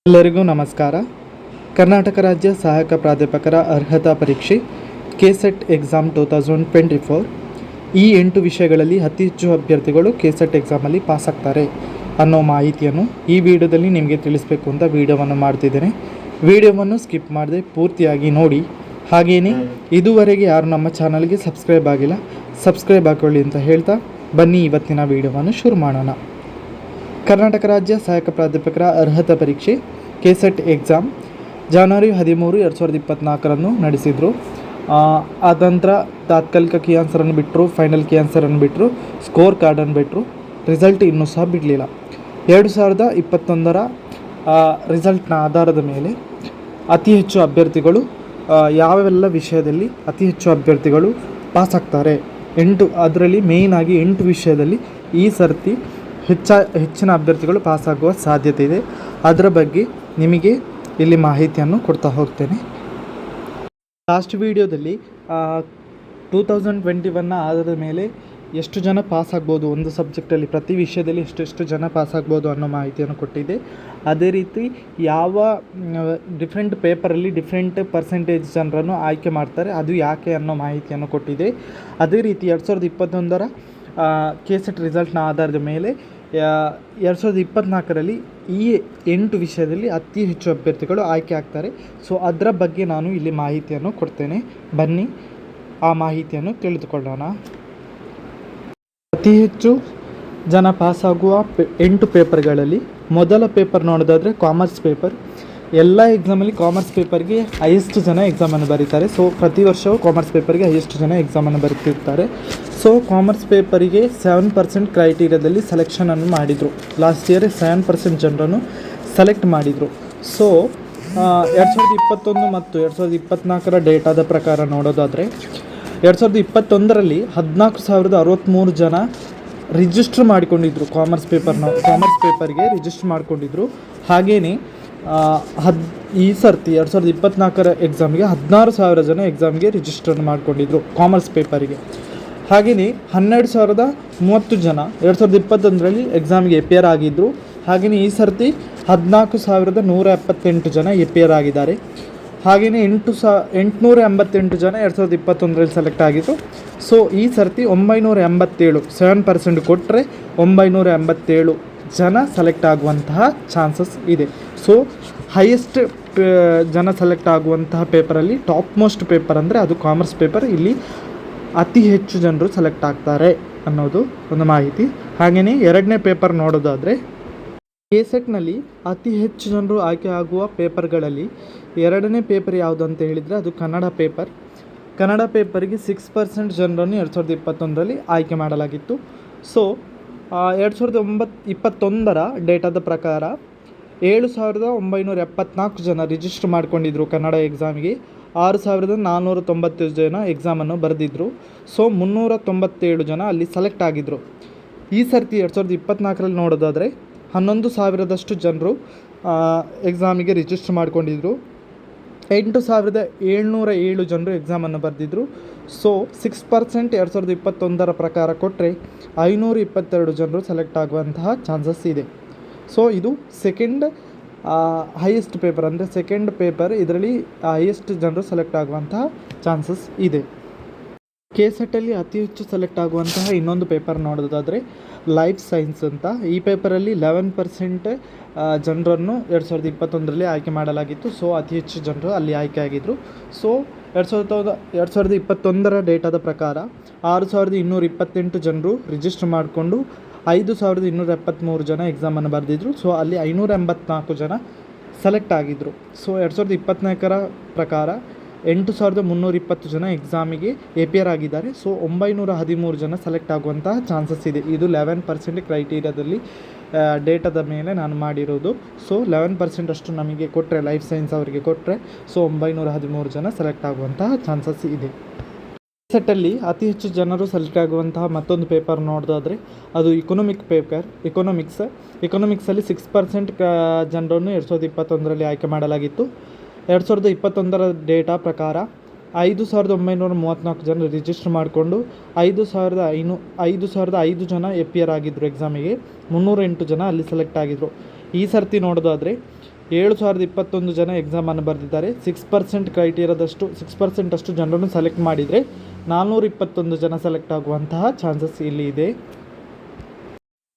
ಎಲ್ಲರಿಗೂ ನಮಸ್ಕಾರ. ಕರ್ನಾಟಕ ರಾಜ್ಯ ಸಹಾಯಕ ಪ್ರಾಧ್ಯಾಪಕರ ಅರ್ಹತಾ ಪರೀಕ್ಷೆ ಕೆಸೆಟ್ ಎಕ್ಸಾಮ್ 2024 ಈ 8 ವಿಷಯಗಳಲ್ಲಿ ಅತಿ ಹೆಚ್ಚು ಅಭ್ಯರ್ಥಿಗಳು ಕೆಸೆಟ್ ಎಕ್ಸಾಮಲ್ಲಿ ಪಾಸ್ ಆಗ್ತಾರೆ ಅನ್ನೋ ಮಾಹಿತಿಯನ್ನು ಈ ವಿಡಿಯೋದಲ್ಲಿ ನಿಮಗೆ ತಿಳಿಸಬೇಕು ಅಂತ ವಿಡಿಯೋವನ್ನು ಮಾಡ್ತಿದ್ದೇನೆ. ವಿಡಿಯೋವನ್ನು ಸ್ಕಿಪ್ ಮಾಡದೆ ಪೂರ್ತಿಯಾಗಿ ನೋಡಿ. ಹಾಗೆಯೇ ಇದುವರೆಗೆ ಯಾರು ನಮ್ಮ ಚಾನಲ್ಗೆ ಸಬ್ಸ್ಕ್ರೈಬ್ ಆಗಿಲ್ಲ, ಸಬ್ಸ್ಕ್ರೈಬ್ ಹಾಕೊಳ್ಳಿ ಅಂತ ಹೇಳ್ತಾ ಬನ್ನಿ ಇವತ್ತಿನ ವಿಡಿಯೋವನ್ನು ಶುರು ಮಾಡೋಣ. ಕರ್ನಾಟಕ ರಾಜ್ಯ ಸಹಾಯಕ ಪ್ರಾಧ್ಯಾಪಕರ ಅರ್ಹತಾ ಪರೀಕ್ಷೆ ಕೆಸೆಟ್ ಎಕ್ಸಾಮ್ ಜನವರಿ 13, 2024 ನಡೆಸಿದರು. ಆದ ನಂತರ ತಾತ್ಕಾಲಿಕ ಕೀ ಆನ್ಸರನ್ನು ಬಿಟ್ಟರು, ಫೈನಲ್ ಕೀ ಆನ್ಸರನ್ನು ಬಿಟ್ಟರು, ಸ್ಕೋರ್ ಕಾರ್ಡನ್ನು ಬಿಟ್ಟರು. ರಿಸಲ್ಟ್ ಇನ್ನೂ ಸಹ ಬಿಡಲಿಲ್ಲ. 2021 ರಿಸಲ್ಟ್ನ ಆಧಾರದ ಮೇಲೆ ಅತಿ ಹೆಚ್ಚು ಅಭ್ಯರ್ಥಿಗಳು ಯಾವೆಲ್ಲ ವಿಷಯದಲ್ಲಿ ಅತಿ ಹೆಚ್ಚು ಅಭ್ಯರ್ಥಿಗಳು ಪಾಸ್ ಆಗ್ತಾರೆ, 8 ಅದರಲ್ಲಿ ಮೇಯ್ನಾಗಿ 8 ವಿಷಯದಲ್ಲಿ ಈ ಸರ್ತಿ ಹೆಚ್ಚಿನ ಅಭ್ಯರ್ಥಿಗಳು ಪಾಸಾಗುವ ಸಾಧ್ಯತೆ ಇದೆ. ಅದರ ಬಗ್ಗೆ ನಿಮಗೆ ಇಲ್ಲಿ ಮಾಹಿತಿಯನ್ನು ಕೊಡ್ತಾ ಹೋಗ್ತೇನೆ. ಲಾಸ್ಟ್ ವಿಡಿಯೋದಲ್ಲಿ 2021 ಆಧಾರದ ಮೇಲೆ ಎಷ್ಟು ಜನ ಪಾಸ್ ಆಗ್ಬೋದು, ಒಂದು ಸಬ್ಜೆಕ್ಟಲ್ಲಿ ಪ್ರತಿ ವಿಷಯದಲ್ಲಿ ಎಷ್ಟು ಜನ ಪಾಸ್ ಆಗ್ಬೋದು ಅನ್ನೋ ಮಾಹಿತಿಯನ್ನು ಕೊಟ್ಟಿದ್ದೆ. ಅದೇ ರೀತಿ ಯಾವ ಡಿಫ್ರೆಂಟ್ ಪೇಪರಲ್ಲಿ ಡಿಫ್ರೆಂಟ್ ಪರ್ಸೆಂಟೇಜ್ ಜನರನ್ನು ಆಯ್ಕೆ ಮಾಡ್ತಾರೆ, ಅದು ಯಾಕೆ ಅನ್ನೋ ಮಾಹಿತಿಯನ್ನು ಕೊಟ್ಟಿದ್ದೆ. ಅದೇ ರೀತಿ 2021 ಕೆಸೆಟ್ ರಿಸಲ್ಟ್ನ ಆಧಾರದ ಮೇಲೆ 2024 ಈ 8 ವಿಷಯದಲ್ಲಿ ಅತಿ ಹೆಚ್ಚು ಅಭ್ಯರ್ಥಿಗಳು ಆಯ್ಕೆ ಆಗ್ತಾರೆ. ಸೊ ಅದರ ಬಗ್ಗೆ ನಾನು ಇಲ್ಲಿ ಮಾಹಿತಿಯನ್ನು ಕೊಡ್ತೇನೆ. ಬನ್ನಿ ಆ ಮಾಹಿತಿಯನ್ನು ತಿಳಿದುಕೊಳ್ಳೋಣ. ಅತಿ ಹೆಚ್ಚು ಜನ ಪಾಸಾಗುವ 8 ಪೇಪರ್ಗಳಲ್ಲಿ ಮೊದಲ ಪೇಪರ್ ನೋಡೋದಾದರೆ ಕಾಮರ್ಸ್ ಪೇಪರ್. ಎಲ್ಲ ಎಕ್ಸಾಮಲ್ಲಿ ಕಾಮರ್ಸ್ ಪೇಪರ್ಗೆ ಹೈಯೆಸ್ಟ್ ಜನ ಎಕ್ಸಾಮನ್ನು ಬರೀತಾರೆ. ಸೊ ಪ್ರತಿ ವರ್ಷವೂ ಕಾಮರ್ಸ್ ಪೇಪರ್ಗೆ ಹೈಯೆಸ್ಟ್ ಜನ ಎಕ್ಸಾಮನ್ನು ಬರೀತಿರ್ತಾರೆ. ಸೊ ಕಾಮರ್ಸ್ ಪೇಪರಿಗೆ 7% ಕ್ರೈಟೀರಿಯಾದಲ್ಲಿ ಸೆಲೆಕ್ಷನನ್ನು ಮಾಡಿದರು. ಲಾಸ್ಟ್ ಇಯರ್ 7% ಜನರನ್ನು ಸೆಲೆಕ್ಟ್ ಮಾಡಿದರು. ಸೊ 2021 ಮತ್ತು 2024 ಡೇಟಾದ ಪ್ರಕಾರ ನೋಡೋದಾದರೆ 2021ರಲ್ಲಿ 14,063 ಜನ ರಿಜಿಸ್ಟರ್ ಮಾಡಿಕೊಂಡಿದ್ದರು. ಕಾಮರ್ಸ್ ಪೇಪರ್ಗೆ ರಿಜಿಸ್ಟರ್ ಮಾಡಿಕೊಂಡಿದ್ದರು. ಹಾಗೆಯೇ ಈ ಸರ್ತಿ 2024 ಎಕ್ಸಾಮ್ಗೆ 16,000 ಜನ ಎಕ್ಸಾಮ್ಗೆ ರಿಜಿಸ್ಟರ್ ಮಾಡಿಕೊಂಡಿದ್ರು ಕಾಮರ್ಸ್ ಪೇಪರಿಗೆ. ಹಾಗೆಯೇ 12,030 ಜನ 2021ರಲ್ಲಿ ಎಕ್ಸಾಮ್ಗೆ ಎಪಿಯರ್ ಆಗಿದ್ದರು. ಹಾಗೆಯೇ ಈ ಸರ್ತಿ 14,178 ಜನ ಎಪಿಯರ್ ಆಗಿದ್ದಾರೆ. ಹಾಗೆಯೇ 888 ಜನ 2021ರಲ್ಲಿ ಸೆಲೆಕ್ಟ್ ಆಗಿದ್ದರು. ಸೊ ಈ ಸರ್ತಿ 987 7% ಕೊಟ್ಟರೆ 987 ಜನ ಸೆಲೆಕ್ಟ್ ಆಗುವಂತಹ ಚಾನ್ಸಸ್ ಇದೆ. ಸೊ ಹೈಯೆಸ್ಟ್ ಜನ ಸೆಲೆಕ್ಟ್ ಆಗುವಂತಹ ಪೇಪರಲ್ಲಿ ಟಾಪ್ ಮೋಸ್ಟ್ ಪೇಪರ್ ಅಂದರೆ ಅದು ಕಾಮರ್ಸ್ ಪೇಪರ್. ಇಲ್ಲಿ ಅತಿ ಹೆಚ್ಚು ಜನರು ಸೆಲೆಕ್ಟ್ ಆಗ್ತಾರೆ ಅನ್ನೋದು ಒಂದು ಮಾಹಿತಿ. ಹಾಗೆಯೇ ಎರಡನೇ ಪೇಪರ್ ನೋಡೋದಾದರೆ ಕೆಸೆಟ್ನಲ್ಲಿ ಅತಿ ಹೆಚ್ಚು ಜನರು ಆಯ್ಕೆ ಆಗುವ ಪೇಪರ್ಗಳಲ್ಲಿ ಎರಡನೇ ಪೇಪರ್ ಯಾವುದು ಅಂತ ಹೇಳಿದರೆ ಅದು ಕನ್ನಡ ಪೇಪರ್. ಕನ್ನಡ ಪೇಪರಿಗೆ 6% ಜನರನ್ನು 2021ರಲ್ಲಿ ಆಯ್ಕೆ ಮಾಡಲಾಗಿತ್ತು. ಸೊ 2021 ಡೇಟಾದ ಪ್ರಕಾರ 7,974 ಜನ ರಿಜಿಸ್ಟರ್ ಮಾಡಿಕೊಂಡಿದ್ದರು ಕನ್ನಡ ಎಕ್ಸಾಮಿಗೆ. 6,490 ಜನ ಎಕ್ಸಾಮನ್ನು ಬರೆದಿದ್ದರು. ಸೊ 397 ಜನ ಅಲ್ಲಿ ಸೆಲೆಕ್ಟ್ ಆಗಿದ್ದರು. ಈ ಸರ್ತಿ 2024ರಲ್ಲಿ ನೋಡೋದಾದರೆ 11,000 ಜನರು ಎಕ್ಸಾಮಿಗೆ ರಿಜಿಸ್ಟರ್ ಮಾಡಿಕೊಂಡಿದ್ದರು. 8,707 ಜನರು ಎಕ್ಸಾಮನ್ನು ಬರೆದಿದ್ದರು. ಸೊ 6% 2021 ಪ್ರಕಾರ ಕೊಟ್ಟರೆ 522 ಜನರು ಸೆಲೆಕ್ಟ್ ಆಗುವಂತಹ ಚಾನ್ಸಸ್ ಇದೆ. ಸೊ ಇದು ಸೆಕೆಂಡ್ ಹೈಯೆಸ್ಟ್ ಪೇಪರ್, ಅಂದರೆ ಸೆಕೆಂಡ್ ಪೇಪರ್. ಇದರಲ್ಲಿ ಹೈಯೆಸ್ಟ್ ಜನರು ಸೆಲೆಕ್ಟ್ ಆಗುವಂತಹ ಚಾನ್ಸಸ್ ಇದೆ. ಕೆಸೆಟ್ಟಲ್ಲಿ ಅತಿ ಹೆಚ್ಚು ಸೆಲೆಕ್ಟ್ ಆಗುವಂತಹ ಇನ್ನೊಂದು ಪೇಪರ್ ನೋಡೋದಾದರೆ ಲೈಫ್ ಸೈನ್ಸ್ ಅಂತ. ಈ ಪೇಪರಲ್ಲಿ 11% ಜನರನ್ನು 2021ರಲ್ಲಿ ಆಯ್ಕೆ ಮಾಡಲಾಗಿತ್ತು. ಸೊ ಅತಿ ಹೆಚ್ಚು ಜನರು ಅಲ್ಲಿ ಆಯ್ಕೆ ಆಗಿದ್ದರು. ಸೊ 2021 ಡೇಟಾದ ಪ್ರಕಾರ 6,228 ಜನರು ರಿಜಿಸ್ಟರ್ ಮಾಡಿಕೊಂಡು 5,273 ಜನ ಎಕ್ಸಾಮನ್ನು ಬರೆದಿದ್ದರು. ಸೊ ಅಲ್ಲಿ 584 ಜನ ಸೆಲೆಕ್ಟ್ ಆಗಿದ್ದರು. ಸೊ 2024 ಪ್ರಕಾರ 8,320 ಜನ ಎಕ್ಸಾಮಿಗೆ ಎಪಿಯರ್ ಆಗಿದ್ದಾರೆ. ಸೊ 913 ಜನ ಸೆಲೆಕ್ಟ್ ಆಗುವಂತಹ ಚಾನ್ಸಸ್ ಇದೆ. ಇದು 11% ಕ್ರೈಟೀರಿಯಾದಲ್ಲಿ ಡೇಟಾದ ಮೇಲೆ ನಾನು ಮಾಡಿರೋದು. ಸೊ 11% ಅಷ್ಟು ನಮಗೆ ಕೊಟ್ಟರೆ, ಲೈಫ್ ಸೈನ್ಸ್ ಅವರಿಗೆ ಕೊಟ್ಟರೆ, ಸೊ 913 ಜನ ಸೆಲೆಕ್ಟ್ ಆಗುವಂತಹ ಚಾನ್ಸಸ್ ಇದೆ. ಸೆಟ್ಟಲ್ಲಿ ಅತಿ ಹೆಚ್ಚು ಜನರು ಸೆಲೆಕ್ಟ್ ಆಗುವಂತಹ ಮತ್ತೊಂದು ಪೇಪರ್ ನೋಡೋದಾದರೆ ಅದು ಎಕನಾಮಿಕ್ಸಲ್ಲಿ 6% ಜನರನ್ನು 2021ರಲ್ಲಿ ಆಯ್ಕೆ ಮಾಡಲಾಗಿತ್ತು. 2021 ಡೇಟಾ ಪ್ರಕಾರ 5,934 ಜನ ರಿಜಿಸ್ಟರ್ ಮಾಡಿಕೊಂಡು 5,005 ಜನ ಎಪಿಯರ್ ಆಗಿದ್ದರು ಎಕ್ಸಾಮಿಗೆ. 308 ಜನ ಅಲ್ಲಿ ಸೆಲೆಕ್ಟ್ ಆಗಿದ್ದರು. ಈ ಸರ್ತಿ ನೋಡೋದಾದರೆ 7021 ಜನ ಎಕ್ಸಾಮನ್ನು ಬರೆದಿದ್ದಾರೆ. 6% ಕ್ರೈಟೀರಿಯಾದಷ್ಟು 6% ಅಷ್ಟು ಜನರನ್ನು ಸೆಲೆಕ್ಟ್ ಮಾಡಿದರೆ 421 ಜನ ಸೆಲೆಕ್ಟ್ ಆಗುವಂತಹ ಚಾನ್ಸಸ್ ಇಲ್ಲಿ ಇದೆ.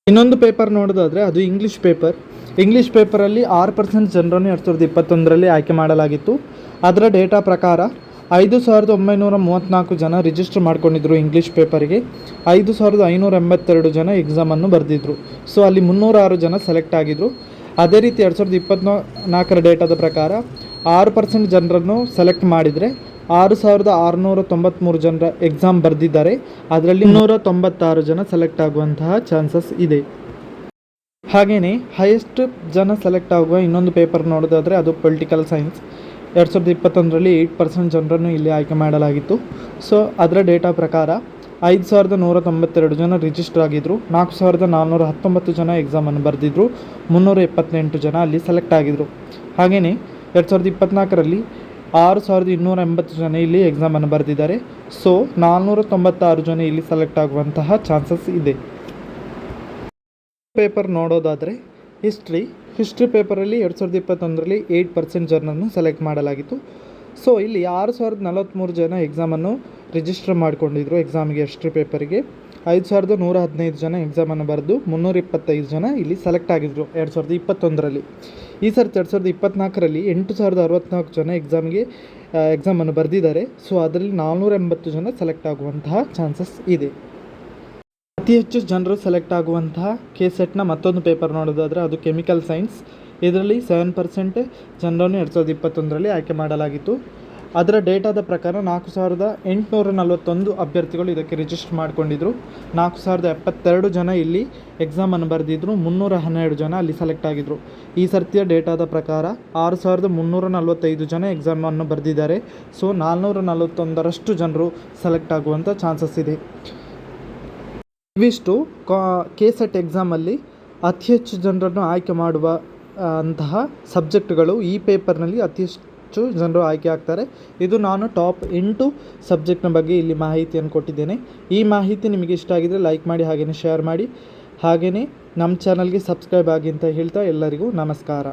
ಇನ್ನೊಂದು ಪೇಪರ್ ನೋಡೋದಾದರೆ ಅದು ಇಂಗ್ಲೀಷ್ ಪೇಪರಲ್ಲಿ 6% ಜನರನ್ನು 2021ರಲ್ಲಿ ಆಯ್ಕೆ ಮಾಡಲಾಗಿತ್ತು. ಅದರ ಡೇಟಾ ಪ್ರಕಾರ 5934 ಜನ ರಿಜಿಸ್ಟರ್ ಮಾಡ್ಕೊಂಡಿದ್ರು ಇಂಗ್ಲೀಷ್ ಪೇಪರಿಗೆ. 5582 ಜನ ಎಕ್ಸಾಮನ್ನು ಬರೆದಿದ್ರು. ಸೊ ಅಲ್ಲಿ 306 ಜನ ಸೆಲೆಕ್ಟ್ ಆಗಿದ್ರು. ಅದೇ ರೀತಿ 2024ರ ಡೇಟಾದ ಪ್ರಕಾರ 6% ಜನರನ್ನು ಸೆಲೆಕ್ಟ್ ಮಾಡಿದರೆ 6693 ಜನರ ಎಕ್ಸಾಮ್ ಬರೆದಿದ್ದಾರೆ. ಅದರಲ್ಲಿ 396 ಜನ ಸೆಲೆಕ್ಟ್ ಆಗುವಂತಹ ಚಾನ್ಸಸ್ ಇದೆ. ಹಾಗೆಯೇ ಹೈಯೆಸ್ಟ್ ಜನ ಸೆಲೆಕ್ಟ್ ಆಗುವ ಇನ್ನೊಂದು ಪೇಪರ್ ನೋಡೋದಾದರೆ ಅದು ಪೊಲಿಟಿಕಲ್ ಸೈನ್ಸ್. 2021ರಲ್ಲಿ 8% ಜನರನ್ನು ಇಲ್ಲಿ ಆಯ್ಕೆ ಮಾಡಲಾಗಿತ್ತು. ಸೊ ಅದರ ಡೇಟಾ ಪ್ರಕಾರ 5192 ಜನ ರಿಜಿಸ್ಟರ್ ಆಗಿದ್ದರು. 4419 ಜನ ಎಕ್ಸಾಮನ್ನು ಬರೆದಿದ್ರು. 378 ಜನ ಅಲ್ಲಿ ಸೆಲೆಕ್ಟ್ ಆಗಿದ್ದರು. ಹಾಗೆಯೇ 2024ರಲ್ಲಿ 6280 ಜನ ಇಲ್ಲಿ ಎಕ್ಸಾಮನ್ನು ಬರೆದಿದ್ದಾರೆ. ಸೊ 496 ಜನ ಇಲ್ಲಿ ಸೆಲೆಕ್ಟ್ ಆಗುವಂತಹ ಚಾನ್ಸಸ್ ಇದೆ. ಪೇಪರ್ ನೋಡೋದಾದರೆ ಹಿಸ್ಟ್ರಿ ಪೇಪರಲ್ಲಿ 2021ರಲ್ಲಿ 8% ಜನರನ್ನು ಸೆಲೆಕ್ಟ್ ಮಾಡಲಾಗಿತ್ತು. ಸೊ ಇಲ್ಲಿ 6043 ಜನ ಎಕ್ಸಾಮನ್ನು ರಿಜಿಸ್ಟರ್ ಮಾಡಿಕೊಂಡಿದ್ರು ಎಕ್ಸಾಮಿಗೆ. ಹಿಸ್ಟ್ರಿ ಪೇಪರಿಗೆ 5115 ಜನ ಎಕ್ಸಾಮನ್ನು ಬರೆದು 325 ಜನ ಇಲ್ಲಿ ಸೆಲೆಕ್ಟ್ ಆಗಿದ್ದರು 2021ರಲ್ಲಿ. ಈ ಸರ್ತಿ 2024ರಲ್ಲಿ 8064 ಜನ ಎಕ್ಸಾಮನ್ನು ಬರೆದಿದ್ದಾರೆ. ಸೊ ಅದರಲ್ಲಿ 480 ಜನ ಸೆಲೆಕ್ಟ್ ಆಗುವಂತಹ ಚಾನ್ಸಸ್ ಇದೆ. ಅತಿ ಹೆಚ್ಚು ಜನರು ಸೆಲೆಕ್ಟ್ ಆಗುವಂತಹ KSETನ ಮತ್ತೊಂದು ಪೇಪರ್ ನೋಡೋದಾದರೆ ಅದು ಕೆಮಿಕಲ್ ಸೈನ್ಸ್. ಇದರಲ್ಲಿ 7% ಜನರನ್ನು 2021ರಲ್ಲಿ ಆಯ್ಕೆ ಮಾಡಲಾಗಿತ್ತು. ಅದರ ಡೇಟಾದ ಪ್ರಕಾರ 4841 ಅಭ್ಯರ್ಥಿಗಳು ಇದಕ್ಕೆ ರಿಜಿಸ್ಟರ್ ಮಾಡಿಕೊಂಡಿದ್ರು. 4072 ಜನ ಇಲ್ಲಿ ಎಕ್ಸಾಮನ್ನು ಬರೆದಿದ್ರು. 312 ಜನ ಅಲ್ಲಿ ಸೆಲೆಕ್ಟ್ ಆಗಿದ್ದರು. ಈ ಸರ್ತಿಯ ಡೇಟಾದ ಪ್ರಕಾರ 6345 ಜನ ಎಕ್ಸಾಮನ್ನು ಬರೆದಿದ್ದಾರೆ. ಸೊ 441ರಷ್ಟು ಜನರು ಸೆಲೆಕ್ಟ್ ಆಗುವಂಥ ಚಾನ್ಸಸ್ ಇದೆ. ಇವಿಷ್ಟು KSET ಎಕ್ಸಾಮಲ್ಲಿ ಅತಿ ಹೆಚ್ಚು ಜನರನ್ನು ಆಯ್ಕೆ ಮಾಡುವ ಅಂತಹ ಸಬ್ಜೆಕ್ಟ್ಗಳು. ಈ ಪೇಪರ್ನಲ್ಲಿ ಅತಿ ಹೆಚ್ಚು ಜನರು ಆಯ್ಕೆ ಆಗ್ತಾರೆ. ಇದು ನಾನು ಟಾಪ್ 8 ಸಬ್ಜೆಕ್ಟ್ನ ಬಗ್ಗೆ ಇಲ್ಲಿ ಮಾಹಿತಿಯನ್ನು ಕೊಟ್ಟಿದ್ದೇನೆ. ಈ ಮಾಹಿತಿ ನಿಮಗೆ ಇಷ್ಟ ಆಗಿದರೆ ಲೈಕ್ ಮಾಡಿ, ಹಾಗೆಯೇ ಶೇರ್ ಮಾಡಿ, ಹಾಗೆಯೇ ನಮ್ಮ ಚಾನಲ್ಗೆ ಸಬ್ಸ್ಕ್ರೈಬ್ ಆಗಿ ಅಂತ ಹೇಳ್ತಾ ಎಲ್ಲರಿಗೂ ನಮಸ್ಕಾರ.